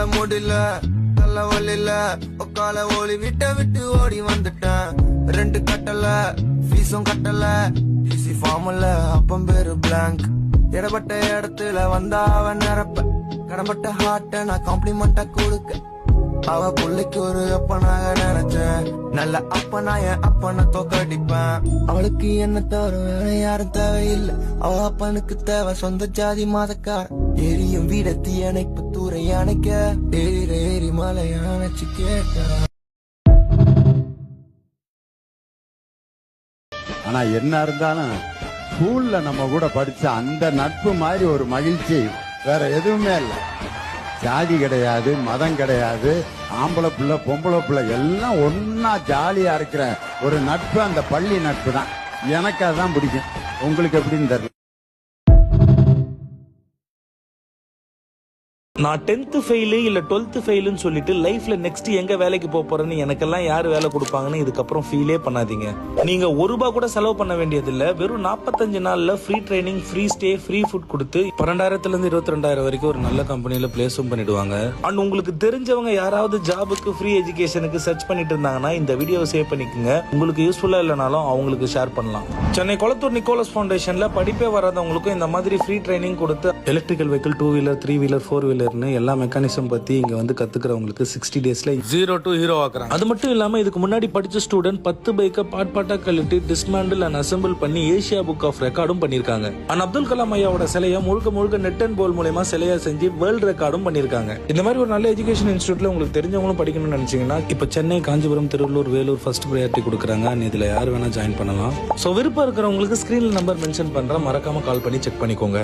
என்னால முடியல தள்ள வழியில உக்கால ஒளி விட்டு ஓடி வந்துட்டேன். 2 கட்டல ஃபீஸும் கட்டல டிசி ஃபார்ம்ல அப்பம் பேரு பிளாங்க். இடப்பட்ட இடத்துல வந்தா அவன் நிரப்ப கடப்பட்ட ஹார்ட்ட நான் காம்ப்ளிமெண்டா கொடுக்க. அவ புள்ளைக்கு ஒரு அப்பனாக நினைச்சேன். நல்ல அப்பனா என் அப்பனை தோக்கடிப்பேன். அவளுக்கு என்ன தவிர வேற யாரும் தேவையில்லை. அவ அப்பனுக்கு தேவை சொந்த ஜாதி மதக்கார. எரியும் வீட தீயணைப்பு தூரை அணைக்க ஏறி மலை அணைச்சு கேட்ட. ஆனா என்ன இருந்தாலும் ஸ்கூல்ல நம்ம கூட படிச்ச அந்த நட்பு மாதிரி ஒரு மகிழ்ச்சி வேற எதுவுமே இல்லை. ஜாதி கிடையாது, மதம் கிடையாது, ஆம்பளை பிள்ளை பொம்பளை பிள்ளை எல்லாம் ஒன்னா ஜாலியா இருக்கிற ஒரு நட்பு அந்த பள்ளி நட்பு தான். எனக்கு அதான் பிடிக்கும். உங்களுக்கு எப்படின்னு தெரியல. நான் 10th ஃபெயிலு இல்ல 12th ஃபெயிலுன்னு சொல்லிட்டு லைஃப்ல நெக்ஸ்ட் எங்க வேலைக்கு போறேன்னு எனக்கெல்லாம் யாரு வேலை கொடுப்பாங்கன்னு இதுக்கப்புறம் ஃபீலே பண்ணாதீங்க. நீங்க ₹1 கூட செலவு பண்ண வேண்டியதில்ல. வெறும் 45 நாள்ல free training, free stay, free food கொடுத்து 12,000 இருந்து 22,000 வரைக்கும் ஒரு நல்ல கம்பெனில பிளேஸும் பண்ணிடுவாங்க. அண்ட் உங்களுக்கு தெரிஞ்சவங்க யாராவது ஜாபுக்கு ஃப்ரீ எஜுகேஷனுக்கு சர்ச் பண்ணிட்டு இருந்தாங்கன்னா இந்த வீடியோவை சேவ் பண்ணிக்கோங்க. உங்களுக்கு யூஸ்ஃபுல்லா இல்லைனாலும் அவங்களுக்கு ஷேர் பண்ணலாம். சென்னை கொளத்தூர் நிக்கோலஸ் ஃபவுண்டேஷன்ல படிப்பே வராதவங்களுக்கும் இந்த மாதிரி ஃப்ரீ ட்ரைனிங் கொடுத்து electrical vehicle, 2 wheeler, 3 wheeler, 4 wheeler எல்லா மெக்கானிசம் பத்தி இங்க வந்து கத்துக்கிறவங்களுக்கு 60 டேஸ்ல 0 to ஹீரோ ஆக்குறாங்க. அது மட்டும் இல்லாம இதுக்கு முன்னாடி படிச்ச ஸ்டூடெண்ட் 10 பைக்கை பாட்டா கழட்டி டிஸ்மேண்டில் அண்ட் அசெம்பிள் பண்ணி ஏசியா புக் ஆஃப் ரெக்கார்டும் பண்ணிருக்காங்க. அண்ட் அப்துல் கலாம் ஐயாவோட சிலையை முழுக்க நெட் அண்ட் போல் மூலமா சிலையா செஞ்சு வேர்ல்ட் ரெக்கார்டும் பண்ணிருக்காங்க. இந்த மாதிரி ஒரு நல்ல எஜுகேஷன் இன்ஸ்டியூட்ல உங்களுக்கு தெரிஞ்சவங்களும் படிக்கணும்னு நினைச்சீங்கன்னா இப்ப சென்னை, காஞ்சிபுரம், திருவள்ளூர், வேலூர் ஃபர்ஸ்ட் ப்ரையாரிட்டி கொடுக்குறாங்க. அண்ட் இதுல யார் வேணா ஜாயின் பண்ணலாம். சோ விருப்பம் இருக்கிறவங்களுக்கு ஸ்கிரீன்ல நம்பர் மென்ஷன் பண்றேன், மறக்காம கால் பண்ணி செக் பண்ணிக்கோங்க.